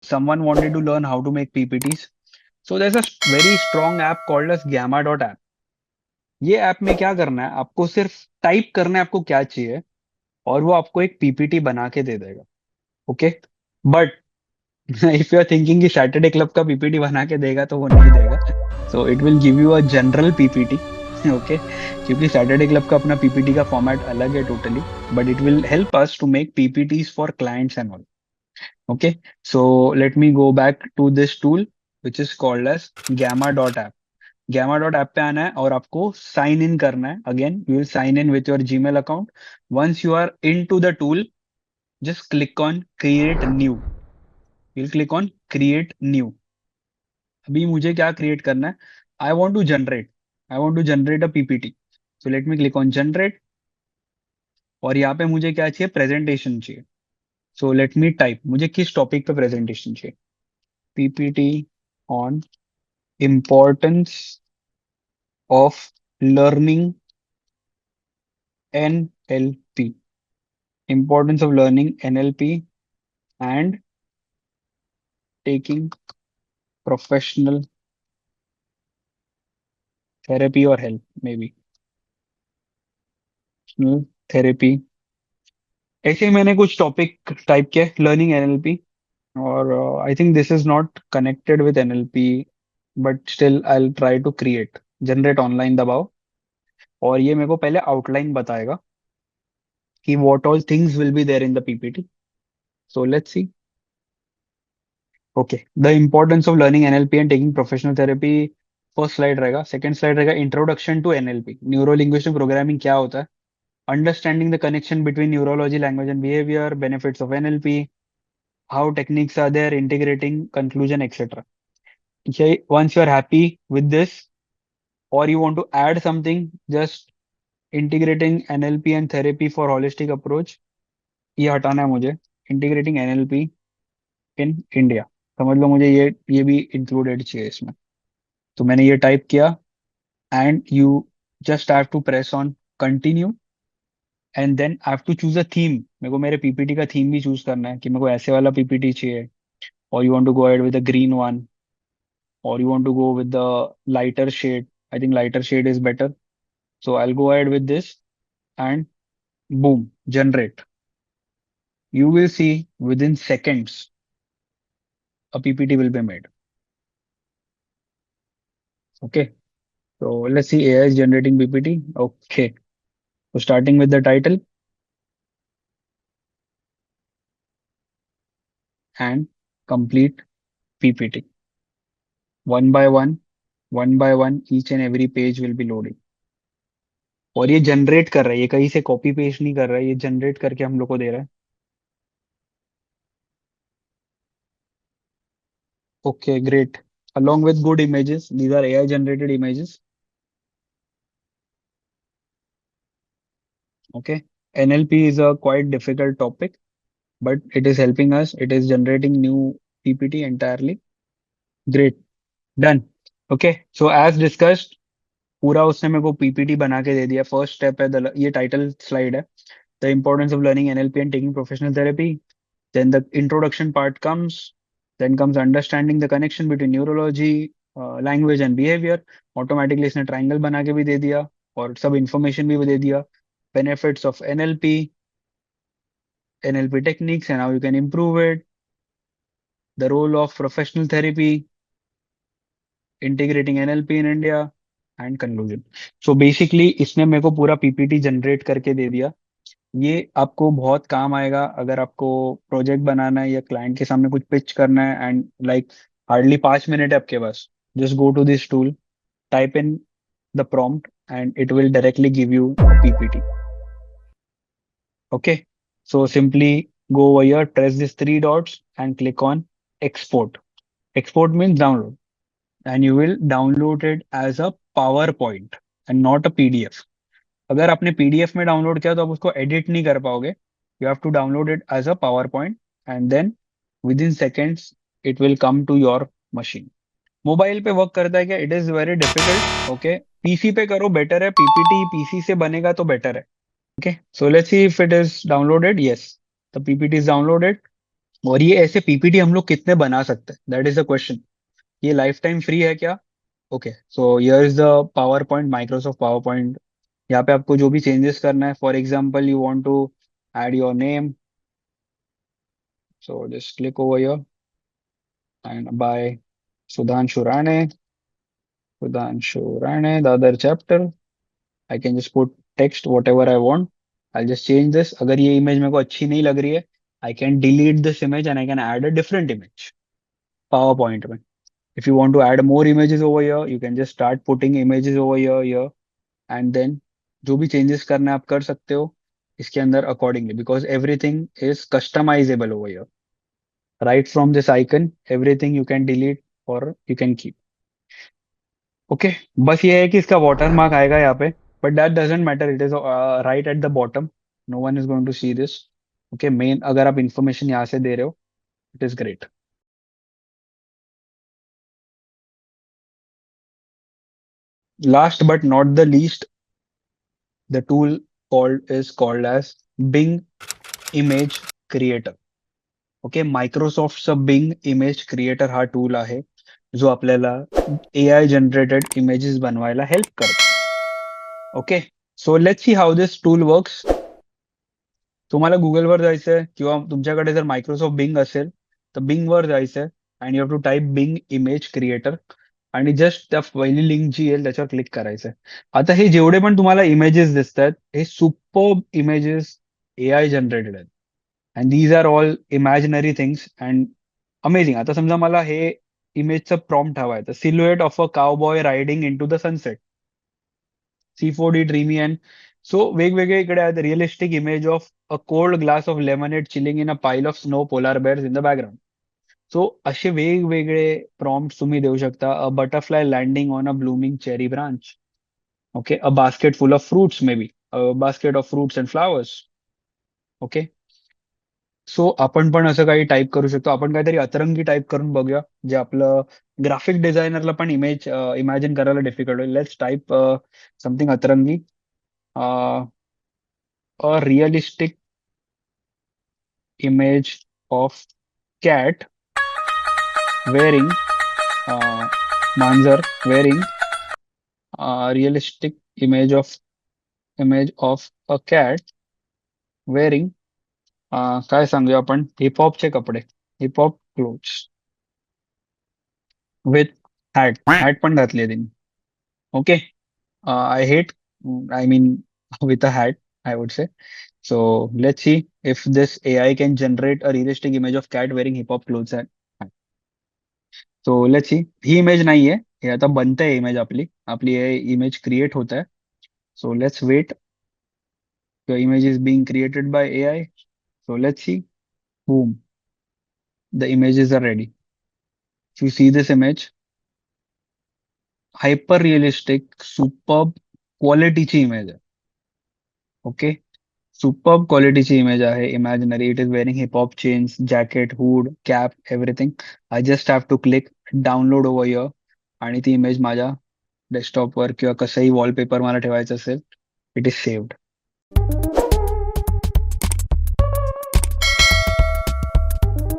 someone wanted to learn how to make PPTs. So there's a very strong app called as Gamma.app. ये app में क्या करना है, आपको सिर्फ टाइप करना है आपको क्या चाहिए, और वो आपको एक पीपीटी बना के दे देगा. Okay. But if you are thinking कि सैटरडे क्लब का पीपीटी बना के देगा, तो वो नहीं देगा. So it will give you a general PPT. Okay. क्योंकि सैटरडे क्लब का अपना पीपीटी का फॉर्मेट अलग है totally. But it will help us to make PPTs for clients and all. Okay, so let me go back to this tool which is called as Gamma.app. Gamma.app पे आना है और आपको साइन इन करना है. Again, you will sign in with your Gmail account. Once you are into the tool, just click on create new. You'll click on create new. अभी मुझे क्या create करना है? I want to generate. I want to generate a PPT. So let me click on generate. और यहाँ पे मुझे क्या चाहिए? प्रेजेंटेशन चाहिए. So let me type. मुझे किस टॉपिक पे प्रेजेंटेशन चाहिए? PPT on importance of learning NLP. Importance of learning NLP and taking professional therapy or help, maybe. Therapy. ऐसे ही मैंने कुछ टॉपिक टाइप किया, लर्निंग एनएलपी. और I think this is not connected with NLP, but still I will try to create. Generate online दबाओ, और ये मेरे को पहले आउटलाइन बताएगा कि what all things will be there in the PPT. So let's see. Okay, the importance of learning NLP and taking professional therapy. First slide रहेगा. Second slide रहेगा introduction to NLP, neuro linguistic programming क्या होता है, understanding the connection between neurology, language and behaviour, benefits of NLP, how techniques are there, integrating conclusion etcetera. Once you are happy with this, or you want to add something, just integrating NLP and therapy for holistic approach, ये हटाना है मुझे. Integrating NLP in India, समझ लो मुझे ये भी included चाहिए इसमें. तो मैंने ये टाइप किया, and you just have to press on continue. And then I have to choose a theme. मेरे को मेरे पीपीटी का थीम भी चूज करना है कि मेरे को ऐसे वाला पीपीटी चाहिए, और you want to go ahead with the green one, or you want to go with the lighter shade. I think lighter shade is better. So I'll go ahead with this, and boom, generate. You will see within seconds a PPT will be made. Okay. So let's see, AI is generating PPT. Okay. So starting with the title and complete PPT. One by one, each and every page will be loading. और ये generate कर रहा है, ये कहीं से copy paste नहीं कर रहा है, ये जनरेट करके हम लोग को दे रहा है. Okay, great. Along with good images, these are AI generated images. Okay. NLP is a quite difficult topic, but it is helping us. It is generating new PPT entirely. Great. Done. Okay. So as discussed, पूरा उसने मेरे को PPT बना के दे दिया. First step है ये title slide है, the importance of learning NLP and taking professional therapy. Then the introduction part comes. Then comes understanding the connection between neurology, language and behaviour. Automatically इसने ट्राइंगल बना के भी दे दिया, और सब इंफॉर्मेशन भी दे दिया. Benefits of NLP, NLP techniques and how you can improve it, the role of professional therapy, integrating NLP in India, and conclusion. So basically इसने मेरे को पूरा पीपीटी जनरेट करके दे दिया. ये आपको बहुत काम आएगा अगर आपको प्रोजेक्ट बनाना है या क्लाइंट के सामने कुछ पिच करना है. एंड लाइक हार्डली 5 मिनट है आपके पास. Just go to this tool, type in the prompt, and it will directly give you a PPT. Okay, so simply go over here, press these three dots and click on export. Export means download, and you will download it as a PowerPoint and not a PDF. अगर आपने PDF में download किया तो आप उसको edit नहीं कर पाओगे. You have to download it as a PowerPoint, and then within seconds it will come to your machine. Mobile पे वर्क करता है क्या? It is very difficult. Okay, PC पे करो बेटर है. पीपीटी पीसी से बनेगा तो बेटर है. Okay, so let's see if it is downloaded. Yes, the PPT is downloaded. और ये ऐसे पीपीटी हम लोग कितने बना सकते हैं, दैट इज द क्वेश्चन। ये लाइफ टाइम फ्री है क्या? Okay, so here is the power point, Microsoft power point. यहाँ पे आपको जो भी चेंजेस करना है, for example you want to add your name, so just click over here and by Sudhanshu Rane, Sudhanshu Rane, the other chapter. I can just put text whatever I want. I'll just change this. अगर ये image मेरे को अच्छी नहीं लग रही है, I can delete this image and I can add a different image PowerPoint में. If you want to add more images over here, you can just start putting images over here, and then जो भी changes करना है आप कर सकते हो इसके अंदर accordingly, because everything is customizable over here. Right from this icon, everything you can delete or you can keep. Okay, बस ये है कि इसका वाटर मार्क आएगा यहाँ पे, but that doesn't matter, it is right at the bottom, no one is going to see this. Okay, main अगर आप इंफॉर्मेशन यहाँ से दे रहे हो, it is great. Last but not the least, the tool called as Bing Image Creator. Okay, मायक्रोसॉफ्टचं Bing image Creator हा tool आहे जो आपल्याला एआय जनरेटेड इमेजेस बनवायला हेल्प करतो. Okay, so let's see how this tool works. तुम्हाला गुगलवर जायचंय किंवा तुमच्याकडे जर मायक्रोसॉफ्ट बिंग असेल तर बिंग वर जायचंय and you have to type Bing image creator आणि जस्ट त्या पहिली लिंक जी येईल त्याच्यावर क्लिक करायचंय. आता हे जेवढे पण तुम्हाला इमेजेस दिसत आहेत हे सुपर्ब इमेजेस एआय जनरेटेड आहेत and these are all imaginary things and amazing. आता समजा मला हे इमेजचं प्रॉम्प्ट हवं आहे, तर सिल्युएट of a cowboy riding into the sunset, C4D dreamy and so वेगवेगळे इकडे आहेत. Realistic image of a cold glass of lemonade chilling in a pile of snow polar bears in the background. So असे वेगवेगळे prompt तुम्ही देऊ शकता. A butterfly landing on a blooming cherry branch. Okay, a basket full of fruits maybe, a basket of fruits and flowers. Okay, so आपण पण असं काही type करू शकतो. आपण काहीतरी अतरंगी टाईप करून बघूया जे आपलं ग्राफिक डिझायनरला पण इमॅजिन करायला डिफिकल्ट होईल. लेट्स टाईप समथिंग अतरंगी. A realistic image of cat wearing मांजर wearing realistic image of a cat wearing काय सांगूया आपण, हिपहॉपचे कपडे, hip hop clothes with hat, hat पण घातली आहे त्यांनी. Okay, I hate, I mean with a hat I would say. So let's see if this AI can generate a realistic image of cat wearing hip hop clothes and so let's C. He image नाहीये, हे आता बनतंय image, आपली आपली हे image create होत आहे. So let's wait. The image is being created by AI. So let's see. Boom, the images are ready. You see this image, hyper realistic superb क्वालिटीची image आहे. Okay, superb क्वालिटीची image आहे, imaginary. It is wearing hip hop chains, jacket, hood, cap, everything. I just have to click download over here आणि ती image माझ्या डेस्कटॉपवर किंवा कसंही वॉलपेपर मला ठेवायचं असेल, इट इज सेव्ड.